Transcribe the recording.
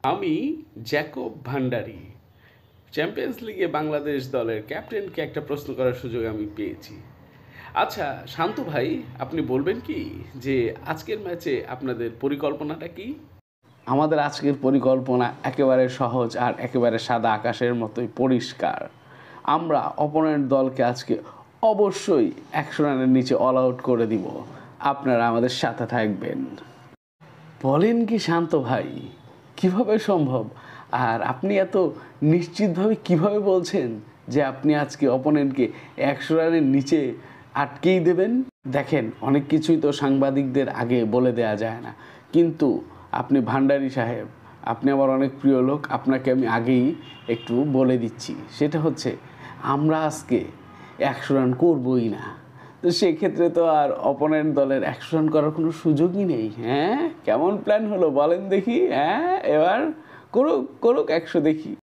আমি Jacob Bhandari. Champions লিগে বাংলাদেশ দলের ক্যাপ্টেনকে একটা প্রশ্ন করার সুযোগ আমি পেয়েছি। আচ্ছা শান্ত ভাই, আপনি বলবেন কি যে আজকের ম্যাচে আপনাদের পরিকল্পনাটা কি? আমাদের আজকের পরিকল্পনা একেবারে সহজ আর একেবারে সাদা আকাশের মতোই পরিষ্কার। আমরা অপোনেন্ট দলকে আজকে অবশ্যই 100 রানের নিচে অল আউট করে দিব। আপনারা আমাদের সাথে থাকবেন। বলেন কি শান্ত ভাই, কিভাবে সম্ভব? আর আপনি এত নিশ্চিতভাবে কিভাবে বলছেন যে আপনি আজকে অপোনেন্টকে 100 রানের নিচে আটকেই দেবেন? দেখেন, অনেক কিছুই তো সাংবাদিকদের আগে বলে দেয়া যায় না, কিন্তু আপনি ভান্ডারী সাহেব, আপনি আমার অনেক প্রিয় লোক, আপনাকে আমি আগেই একটু বলে দিচ্ছি। সেটা হচ্ছে, আমরা আজকে 100 রান করবই না। তো সেক্ষেত্রে তো আর অপোনেন্ট দলের 100 রান করার কোনো সুযোগই নেই। হ্যাঁ, কেমন প্ল্যান হলো বলেন দেখি? হ্যাঁ, এবার করুক করুক 100 দেখি।